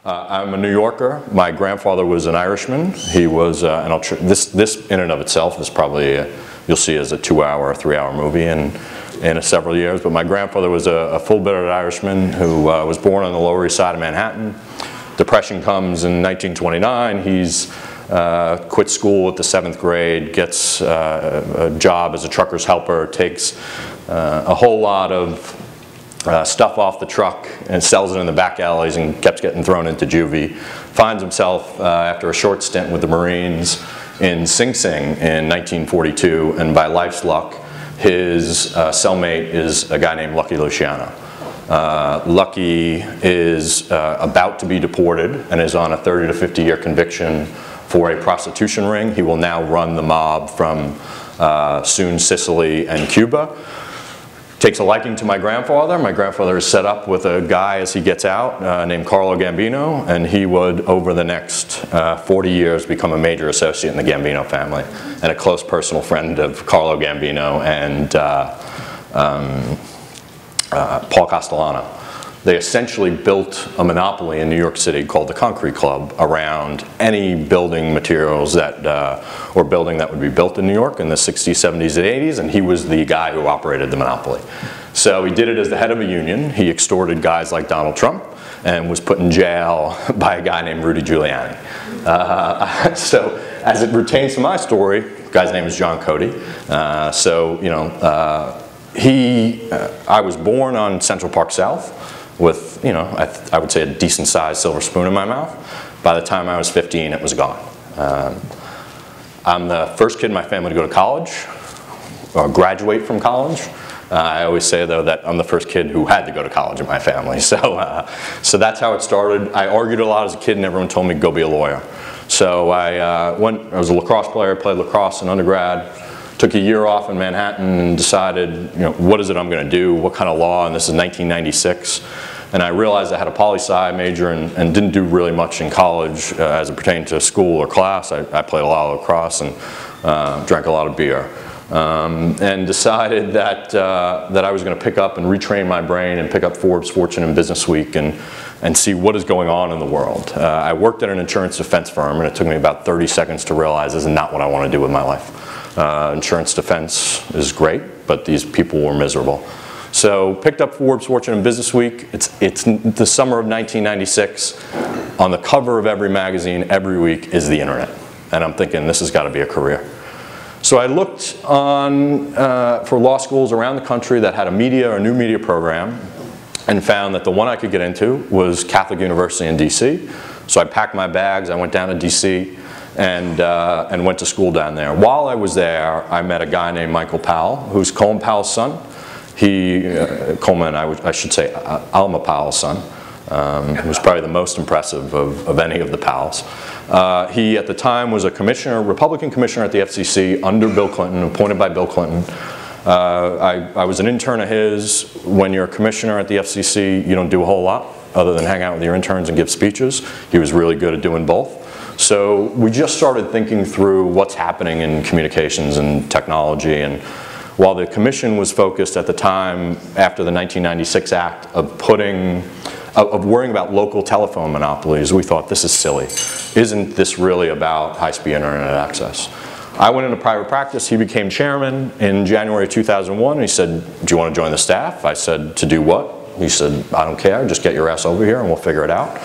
I'm a New Yorker. My grandfather was an Irishman. He was, and this in and of itself is probably, you'll see as a 2-hour or 3-hour movie in several years. But my grandfather was a full-blooded Irishman who was born on the Lower East Side of Manhattan. Depression comes in 1929. He's quit school at the 7th grade, gets a job as a trucker's helper, takes a whole lot of stuff off the truck and sells it in the back alleys and kept getting thrown into juvie. Finds himself after a short stint with the Marines in Sing Sing in 1942, and by life's luck, his cellmate is a guy named Lucky Luciano. Lucky is about to be deported and is on a 30 to 50 year conviction for a prostitution ring. He will now run the mob from soon Sicily and Cuba. Takes a liking to my grandfather. My grandfather is set up with a guy as he gets out named Carlo Gambino, and he would, over the next 40 years, become a major associate in the Gambino family and a close personal friend of Carlo Gambino and Paul Castellano. They essentially built a monopoly in New York City called the Concrete Club around any building materials that, or building that would be built in New York in the 60s, 70s, and 80s, and he was the guy who operated the monopoly. So he did it as the head of a union. He extorted guys like Donald Trump and was put in jail by a guy named Rudy Giuliani. So as it pertains to my story, the guy's name is Jon Cody. I was born on Central Park South with, I would say a decent sized silver spoon in my mouth. By the time I was 15, it was gone. I'm the first kid in my family to go to college, or graduate from college. I always say though that I'm the first kid who had to go to college in my family. So that's how it started. I argued a lot as a kid and everyone told me go be a lawyer. So I was a lacrosse player, played lacrosse in undergrad. Took a year off in Manhattan and decided, what is it I'm going to do? What kind of law? And this is 1996. And I realized I had a poli-sci major and didn't do really much in college as it pertained to school or class. I played a lot of lacrosse and drank a lot of beer. And decided that I was going to pick up and retrain my brain and pick up Forbes, Fortune, and Business Week and see what is going on in the world. I worked at an insurance defense firm, and it took me about 30 seconds to realize this is not what I want to do with my life. Insurance defense is great, but these people were miserable. So picked up Forbes, Fortune, and Business Week. It's the summer of 1996. On the cover of every magazine every week is the internet. And I'm thinking this has got to be a career. So I looked on for law schools around the country that had a media or new media program and found that the one I could get into was Catholic University in DC. So I packed my bags, I went down to DC and went to school down there. While I was there, I met a guy named Michael Powell, who's Colin Powell's son. I should say Alma Powell's son, who was probably the most impressive of any of the Powells. He, at the time, was a commissioner, Republican commissioner at the FCC under Bill Clinton, appointed by Bill Clinton. I was an intern of his. When you're a commissioner at the FCC, you don't do a whole lot other than hang out with your interns and give speeches. He was really good at doing both. So we just started thinking through what's happening in communications and technology. And while the commission was focused at the time, after the 1996 Act, of worrying about local telephone monopolies, we thought this is silly. Isn't this really about high-speed internet access? I went into private practice. He became chairman in January 2001. He said, do you want to join the staff? I said, to do what? He said, I don't care, just get your ass over here and we'll figure it out.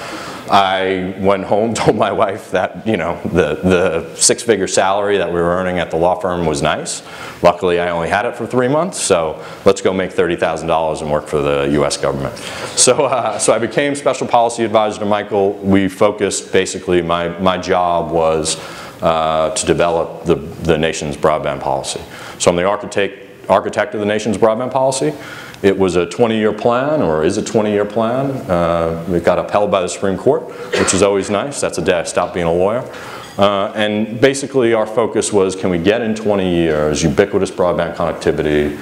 I went home, told my wife that the six-figure salary that we were earning at the law firm was nice. Luckily, I only had it for 3 months, so let's go make $30,000 and work for the U.S. government. So I became special policy advisor to Michael. We focused, basically, my job was to develop the nation's broadband policy. So I'm the architect of the nation's broadband policy. It was a 20-year plan, or is a 20-year plan. It got upheld by the Supreme Court, which is always nice. That's the day I stopped being a lawyer. And basically our focus was, can we get in 20 years ubiquitous broadband connectivity,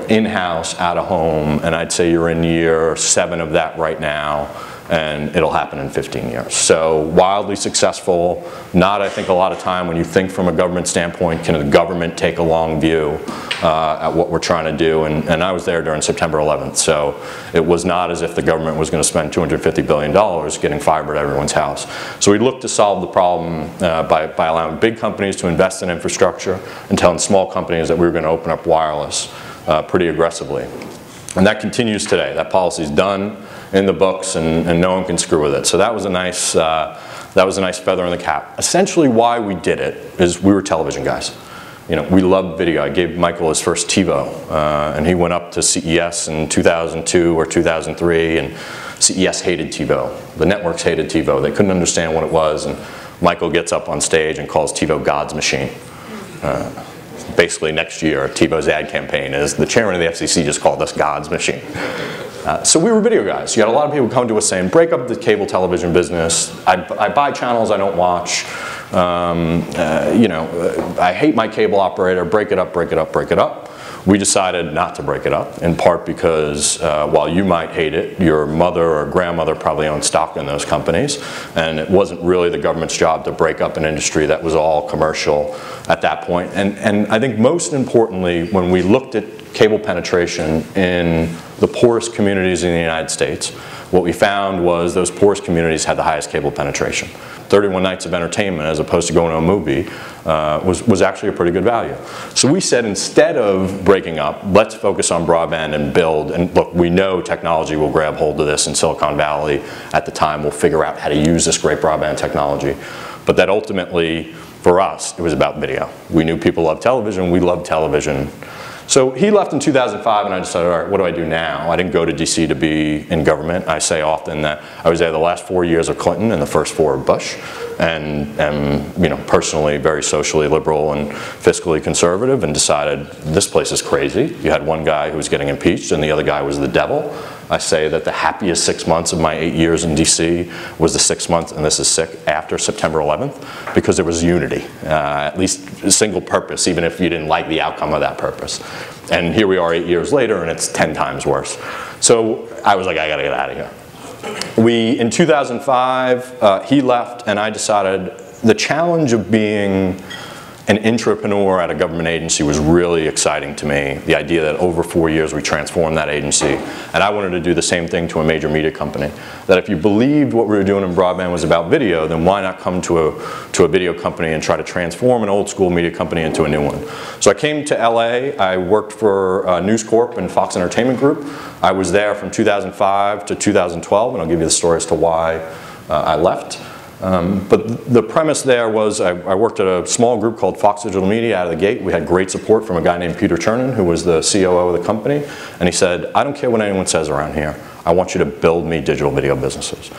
in-house, out of home, and I'd say you're in year 7 of that right now. and it'll happen in 15 years. So wildly successful, not I think a lot of time when you think from a government standpoint, can the government take a long view at what we're trying to do, and I was there during September 11th, so it was not as if the government was going to spend $250 billion getting fiber to everyone's house. So we looked to solve the problem by allowing big companies to invest in infrastructure and telling small companies that we were going to open up wireless pretty aggressively. And that continues today. That policy is done in the books, and no one can screw with it. So that was a nice feather in the cap. Essentially why we did it is we were television guys. You know, we loved video. I gave Michael his first TiVo, and he went up to CES in 2002 or 2003, and CES hated TiVo. The networks hated TiVo. They couldn't understand what it was, and Michael gets up on stage and calls TiVo God's machine. Basically next year, TiVo's ad campaign is the chairman of the FCC just called us God's machine. So we were video guys. You had a lot of people come to us saying, break up the cable television business. I buy channels I don't watch. You know, I hate my cable operator. Break it up, break it up, break it up. We decided not to break it up, in part because while you might hate it, your mother or grandmother probably owned stock in those companies, and it wasn't really the government's job to break up an industry that was all commercial at that point. And I think most importantly, when we looked at cable penetration in the poorest communities in the United States, what we found was those poorest communities had the highest cable penetration. 31 nights of entertainment as opposed to going to a movie was actually a pretty good value. So we said, instead of breaking up, let's focus on broadband and build. And look, we know technology will grab hold of this in Silicon Valley. At the time, we'll figure out how to use this great broadband technology. But that ultimately, for us, it was about video. We knew people loved television. We loved television. So he left in 2005, and I decided, all right, what do I do now? I didn't go to DC to be in government. I say often that I was there the last 4 years of Clinton and the first 4 of Bush, and you know, personally very socially liberal and fiscally conservative, and decided this place is crazy. You had one guy who was getting impeached, and the other guy was the devil. I say that the happiest 6 months of my 8 years in DC was the 6 months, and this is sick, after September 11th, because there was unity, at least a single purpose, even if you didn't like the outcome of that purpose. And here we are 8 years later, and it's 10 times worse. So I was like, I gotta get out of here. In 2005, he left, and I decided the challenge of being an intrapreneur at a government agency was really exciting to me. The idea that over 4 years we transformed that agency, and I wanted to do the same thing to a major media company. That if you believed what we were doing in broadband was about video, then why not come to a video company and try to transform an old school media company into a new one? So I came to LA, I worked for News Corp and Fox Entertainment Group. I was there from 2005 to 2012, and I'll give you the story as to why I left. But the premise there was I worked at a small group called Fox Digital Media out of the gate. We had great support from a guy named Peter Chernin, who was the COO of the company. And he said, I don't care what anyone says around here. I want you to build me digital video businesses.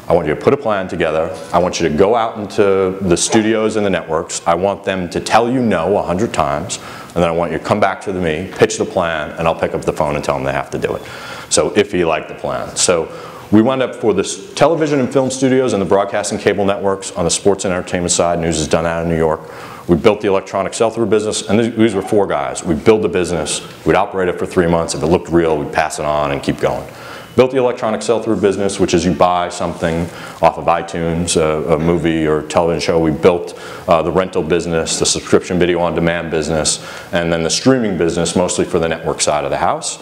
I want you to put a plan together. I want you to go out into the studios and the networks. I want them to tell you no 100 times. And then I want you to come back to me, pitch the plan, and I'll pick up the phone and tell them they have to do it. So if you like the plan. So we wound up for the television and film studios and the broadcast and cable networks. On the sports and entertainment side, news is done out of New York. We built the electronic sell-through business, and these were 4 guys. We'd build the business, we'd operate it for 3 months. If it looked real, we'd pass it on and keep going. Built the electronic sell-through business, which is you buy something off of iTunes, a movie or television show. We built the rental business, the subscription video on demand business, and then the streaming business, mostly for the network side of the house.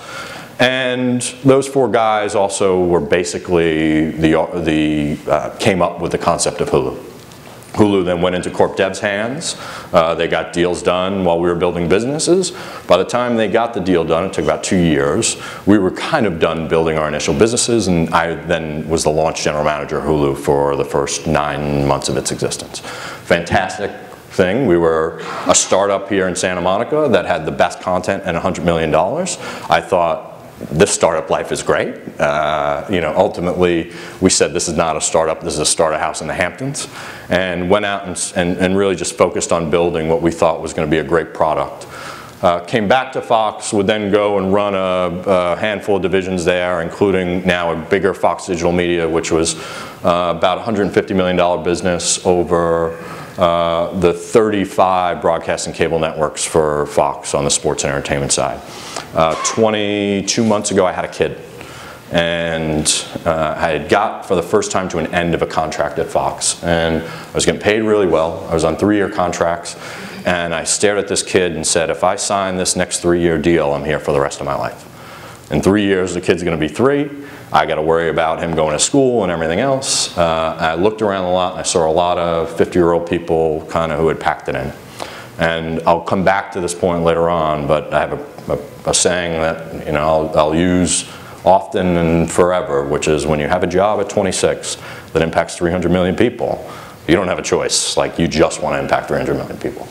And those 4 guys also were basically came up with the concept of Hulu. Hulu then went into Corp Dev's hands. They got deals done while we were building businesses. By the time they got the deal done, it took about 2 years. We were kind of done building our initial businesses, and I then was the launch general manager of Hulu for the first 9 months of its existence. Fantastic thing. We were a startup here in Santa Monica that had the best content and $100 million. I thought, this startup life is great. You know, ultimately, we said this is not a startup, this is a startup house in the Hamptons, and went out and really just focused on building what we thought was going to be a great product. Came back to Fox, would then go and run a handful of divisions there, including now a bigger Fox Digital Media, which was about $150 million business over the 35 broadcast and cable networks for Fox on the sports and entertainment side. 22 months ago, I had a kid. and I had got for the first time to an end of a contract at Fox, and I was getting paid really well. I was on 3-year contracts, and I stared at this kid and said, if I sign this next 3-year deal, I'm here for the rest of my life. In 3 years, the kid's going to be 3. I got to worry about him going to school and everything else. I looked around a lot, and I saw a lot of 50-year-old people kind of who had packed it in. And I'll come back to this point later on, but I have a saying that, you know, I'll use often and forever, which is when you have a job at 26 that impacts 300 million people, you don't have a choice. Like, you just want to impact 300 million people.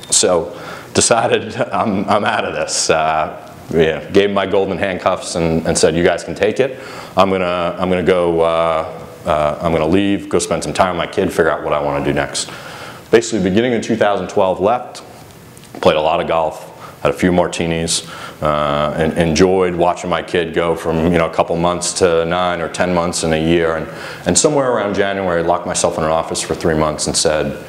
So decided I'm out of this. Yeah, gave my golden handcuffs and said, you guys can take it. I'm gonna leave, go spend some time with my kid, figure out what I want to do next. Basically, beginning in 2012, left, played a lot of golf, had a few martinis, and enjoyed watching my kid go from, you know, a couple months to 9 or 10 months in a year. And somewhere around January, locked myself in an office for 3 months and said,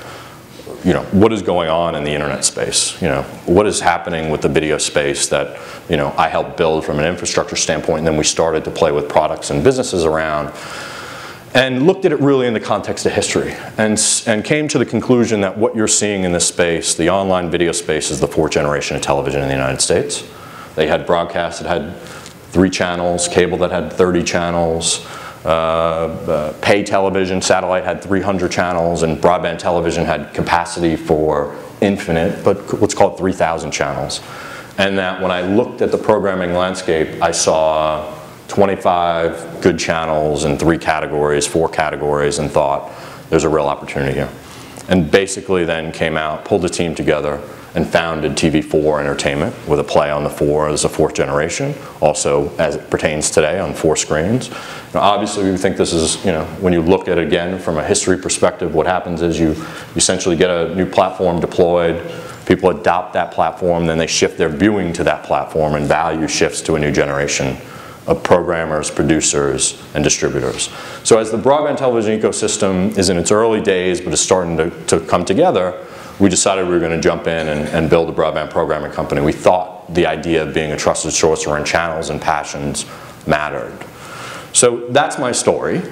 you know, what is going on in the internet space? You know, what is happening with the video space that, you know, I helped build from an infrastructure standpoint, and then we started to play with products and businesses around, and looked at it really in the context of history, and came to the conclusion that what you're seeing in this space, the online video space, is the 4th generation of television in the United States. They had broadcast that had 3 channels, cable that had 30 channels, pay television, satellite had 300 channels, and broadband television had capacity for infinite, but let's call it 3,000 channels. And that when I looked at the programming landscape, I saw 25 good channels in 3 categories, 4 categories, and thought, there's a real opportunity here. And basically then came out, pulled a team together, and founded TV4 Entertainment with a play on the 4 as a 4th generation, also as it pertains today on 4 screens. Now, obviously, we think this is, you know, when you look at it again from a history perspective, what happens is you essentially get a new platform deployed, people adopt that platform, then they shift their viewing to that platform, and value shifts to a new generation of programmers, producers, and distributors. So as the broadband television ecosystem is in its early days, but is starting to come together, we decided we were going to jump in and build a broadband programming company. We thought the idea of being a trusted source around channels and passions mattered. So that's my story,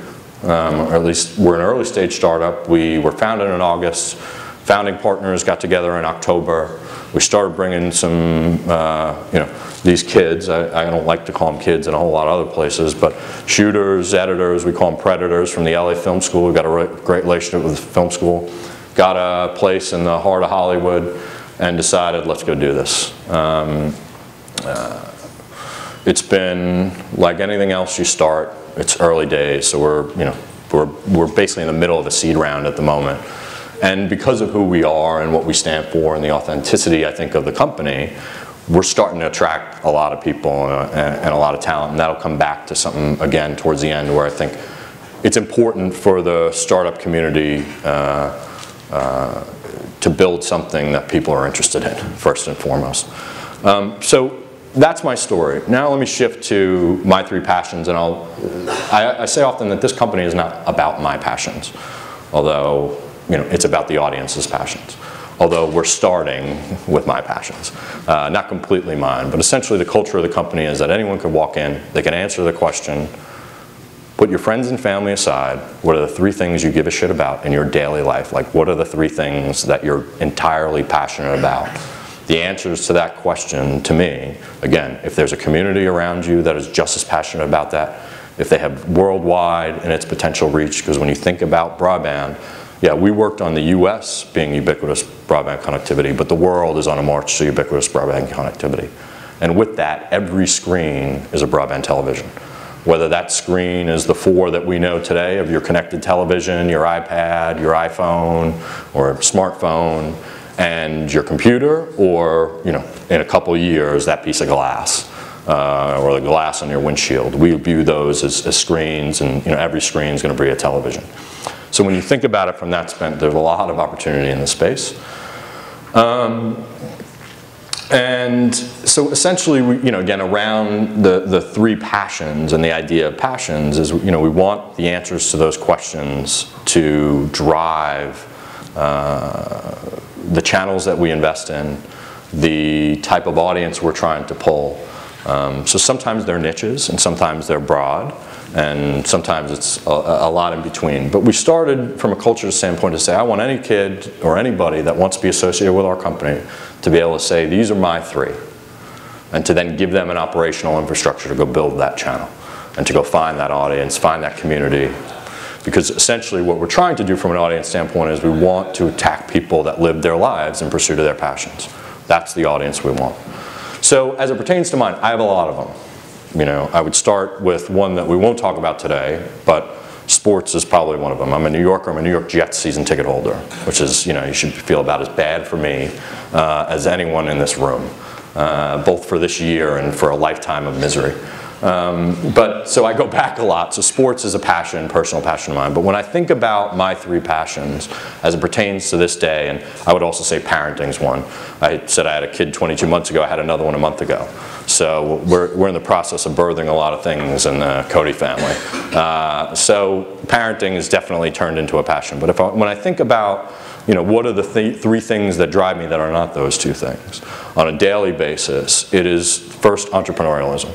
or at least we're an early stage startup. We were founded in August. Founding partners got together in October. We started bringing some, you know, these kids, I don't like to call them kids in a whole lot of other places, but shooters, editors, we call them predators, from the LA Film School. We've got a great relationship with the film school. Got a place in the heart of Hollywood and decided, let's go do this. It's been like anything else you start, it's early days, so we're basically in the middle of a seed round at the moment. And because of who we are and what we stand for and the authenticity, I think, of the company, we're starting to attract a lot of people and a lot of talent, and that'll come back to something, again, towards the end, where I think it's important for the startup community to build something that people are interested in, first and foremost. So that's my story. Now let me shift to my 3 passions, and I say often that this company is not about my passions, although, you know, it's about the audience's passions. Although we're starting with my passions. Not completely mine, but essentially the culture of the company is that anyone can walk in, they can answer the question, put your friends and family aside, what are the 3 things you give a shit about in your daily life? Like, what are the 3 things that you're entirely passionate about? The answers to that question, to me, again, if there's a community around you that is just as passionate about that, if they have worldwide and its potential reach, because when you think about broadband, yeah, we worked on the US being ubiquitous broadband connectivity, but the world is on a march to ubiquitous broadband connectivity. And with that, every screen is a broadband television. Whether that screen is the 4 that we know today of your connected television, your iPad, your iPhone, or smartphone, and your computer, or, you know, in a couple of years, that piece of glass, or the glass on your windshield. We view those as screens, and, you know, every screen is going to be a television. So when you think about it from that spend, there's a lot of opportunity in the space. And so essentially, you know, again, around the 3 passions, and the idea of passions is, you know, we want the answers to those questions to drive the channels that we invest in, the type of audience we're trying to pull, So sometimes they're niches, and sometimes they're broad, and sometimes it's a lot in between. But we started from a culture standpoint to say, I want any kid or anybody that wants to be associated with our company to be able to say, these are my three, and to then give them an operational infrastructure to go build that channel, and to go find that audience, find that community. Because essentially what we're trying to do from an audience standpoint is we want to attack people that live their lives in pursuit of their passions. That's the audience we want. So as it pertains to mine, I have a lot of them. You know, I would start with one that we won't talk about today, but sports is probably one of them. I'm a New Yorker, I'm a New York Jets season ticket holder, which is, you know, you should feel about as bad for me as anyone in this room, both for this year and for a lifetime of misery. So I go back a lot. So sports is a passion, personal passion of mine. But when I think about my three passions as it pertains to this day, and I would also say parenting's one. I said I had a kid 22 months ago. I had another one a month ago. So we're in the process of birthing a lot of things in the Cody family. So parenting has definitely turned into a passion. But when I think about, you know, what are the three things that drive me that are not those two things? On a daily basis, it is first entrepreneurialism.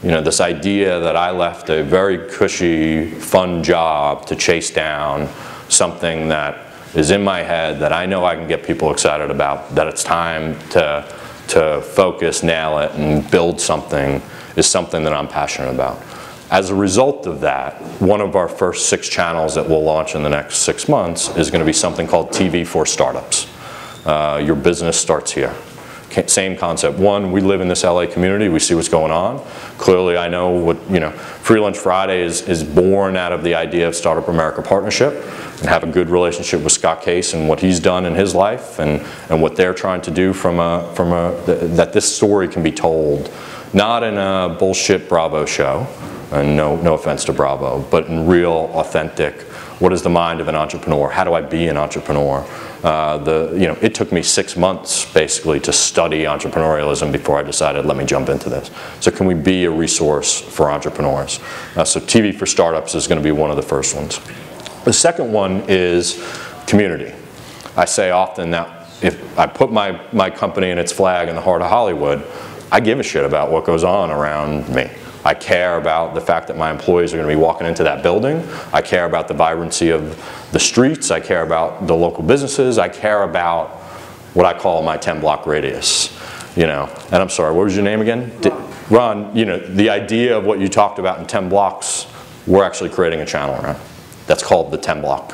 You know, this idea that I left a very cushy, fun job to chase down something that is in my head that I know I can get people excited about, that it's time to focus, nail it, and build something, is something that I'm passionate about. As a result of that, one of our first 6 channels that we'll launch in the next 6 months is going to be something called TV for Startups. Your business starts here. Same concept. One, we live in this LA community, we see what's going on. Clearly I know what, you know, Free Lunch Friday is born out of the idea of Startup America Partnership, and have a good relationship with Scott Case and what he's done in his life, and what they're trying to do that this story can be told, not in a bullshit Bravo show, and no offense to Bravo, but in real, authentic, what is the mind of an entrepreneur? How do I be an entrepreneur? You know, it took me 6 months basically to study entrepreneurialism before I decided, let me jump into this. So can we be a resource for entrepreneurs? So TV for Startups is going to be one of the first ones. The second one is community. I say often that if I put my company and its flag in the heart of Hollywood, I give a shit about what goes on around me. I care about the fact that my employees are going to be walking into that building. I care about the vibrancy of the streets. I care about the local businesses. I care about what I call my 10-block radius. You know, and I'm sorry, what was your name again? Ron, you know, the idea of what you talked about in 10 blocks, we're actually creating a channel around. That's called the 10 block,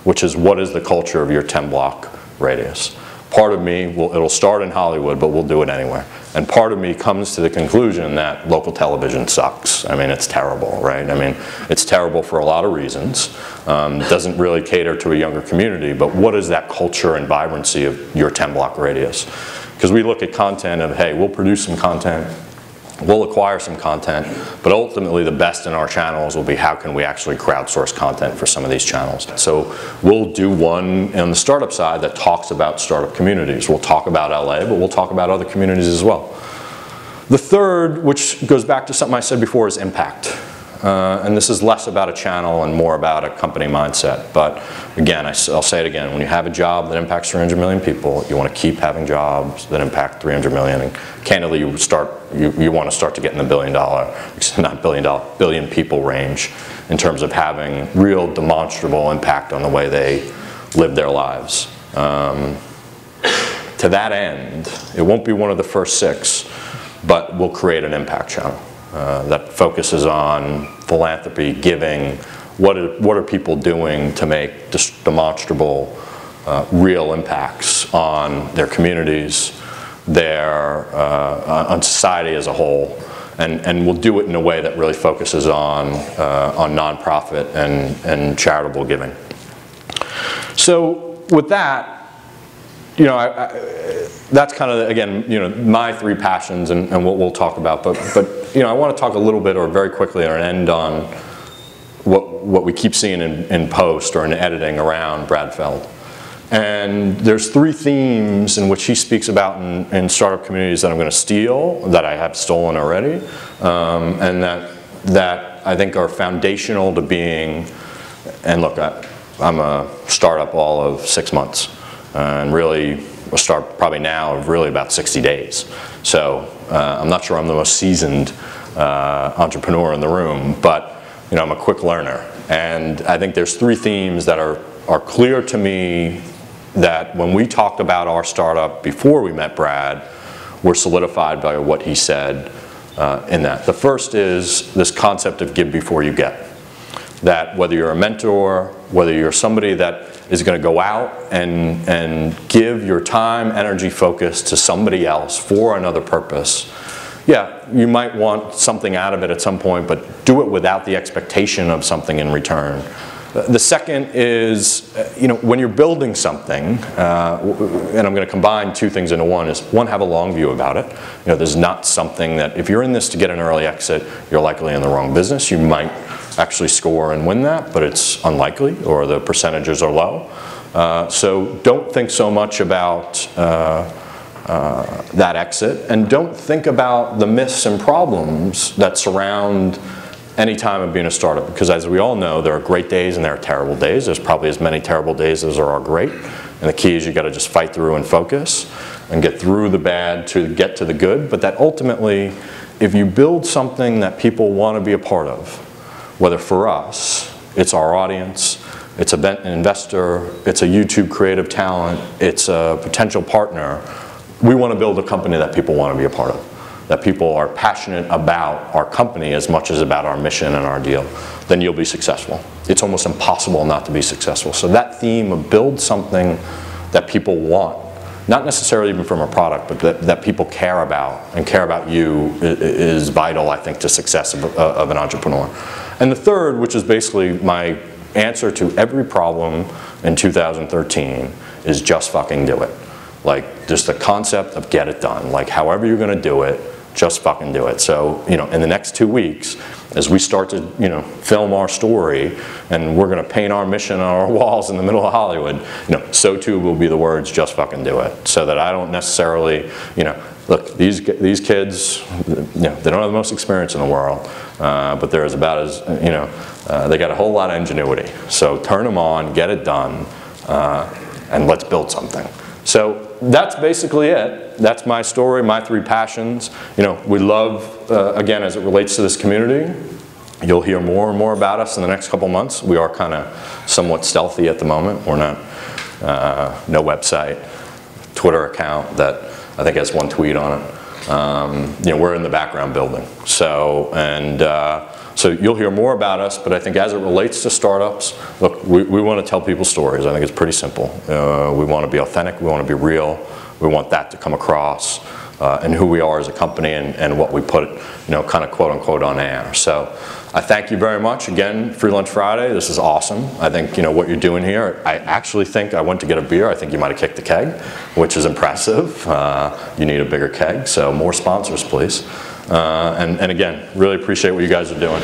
which is what is the culture of your 10-block radius. Part of me, it'll start in Hollywood, but we'll do it anywhere. And part of me comes to the conclusion that local television sucks. I mean, it's terrible, right? I mean, it's terrible for a lot of reasons. Doesn't really cater to a younger community, but what is that culture and vibrancy of your 10-block radius? Because we look at content of, hey, we'll produce some content, we'll acquire some content, but ultimately the best in our channels will be how can we actually crowdsource content for some of these channels. So we'll do one on the startup side that talks about startup communities. We'll talk about LA, but we'll talk about other communities as well. The third, which goes back to something I said before, is impact. And this is less about a channel and more about a company mindset. But again, I'll say it again, when you have a job that impacts 300 million people, you want to keep having jobs that impact 300 million. And candidly, you want to start to get in the billion people range in terms of having real demonstrable impact on the way they live their lives. To that end, it won't be one of the first 6, but we'll create an impact channel. That focuses on philanthropy, giving, what are people doing to make demonstrable, real impacts on their communities, on society as a whole, and we'll do it in a way that really focuses on nonprofit and charitable giving. So with that, you know, that's kind of, again, you know, my 3 passions and what we'll talk about. But you know, I want to talk a little bit, or very quickly, or end on what we keep seeing in post or in editing around Brad Feld. And there's 3 themes in which he speaks about in startup communities that I'm going to steal, that I have stolen already, and that I think are foundational to being. And look, I'm a startup all of 6 months. And really, start probably now of really about 60 days. So I'm not sure I'm the most seasoned entrepreneur in the room, but I'm a quick learner. And I think there's 3 themes that are clear to me that when we talked about our startup before we met Brad, were solidified by what he said in that. The first is this concept of give before you get. That whether you're a mentor, whether you're somebody that is going to go out and give your time, energy, focus to somebody else for another purpose, yeah, you might want something out of it at some point, but do it without the expectation of something in return. The second is, when you're building something, and I'm going to combine 2 things into one, is one, have a long view about it. There's not something that, if you're in this to get an early exit, you're likely in the wrong business. You might actually score and win that, but it's unlikely, or the percentages are low. So don't think so much about that exit, and don't think about the myths and problems that surround any time of being a startup, because as we all know, there are great days and there are terrible days. There's probably as many terrible days as there are great, and the key is you got to just fight through and focus and get through the bad to get to the good. But that ultimately, if you build something that people want to be a part of, whether for us, it's our audience, it's an investor, it's a YouTube creative talent, it's a potential partner, we want to build a company that people want to be a part of, that people are passionate about our company as much as about our mission and our deal, then you'll be successful. It's almost impossible not to be successful. So that theme of build something that people want, not necessarily even from a product, but that people care about and care about you, is vital, I think, to success of an entrepreneur. And the third, which is basically my answer to every problem in 2013, is just fucking do it. Like, just the concept of get it done. Like, however you're going to do it, just fucking do it. So, in the next 2 weeks, as we start to, film our story, and we're going to paint our mission on our walls in the middle of Hollywood, so too will be the words, just fucking do it. So that I don't necessarily, look, these kids, they don't have the most experience in the world, but they're as about as, they got a whole lot of ingenuity. So turn them on, get it done, and let's build something. So that's basically it. That's my story, my 3 passions. We love, again, as it relates to this community, you'll hear more and more about us in the next couple months. We are kind of somewhat stealthy at the moment. We're not, no website, Twitter account that I think has 1 tweet on it. We're in the background building. So, so you'll hear more about us, but I think as it relates to startups, look, we want to tell people stories. I think it's pretty simple. We want to be authentic, we want to be real, we want that to come across, and who we are as a company and what we put, kind of quote unquote on air. So I thank you very much. Again, Free Lunch Friday, this is awesome. I think, what you're doing here, I actually think I went to get a beer, I think you might have kicked the keg, which is impressive. You need a bigger keg, so more sponsors, please. And again, really appreciate what you guys are doing.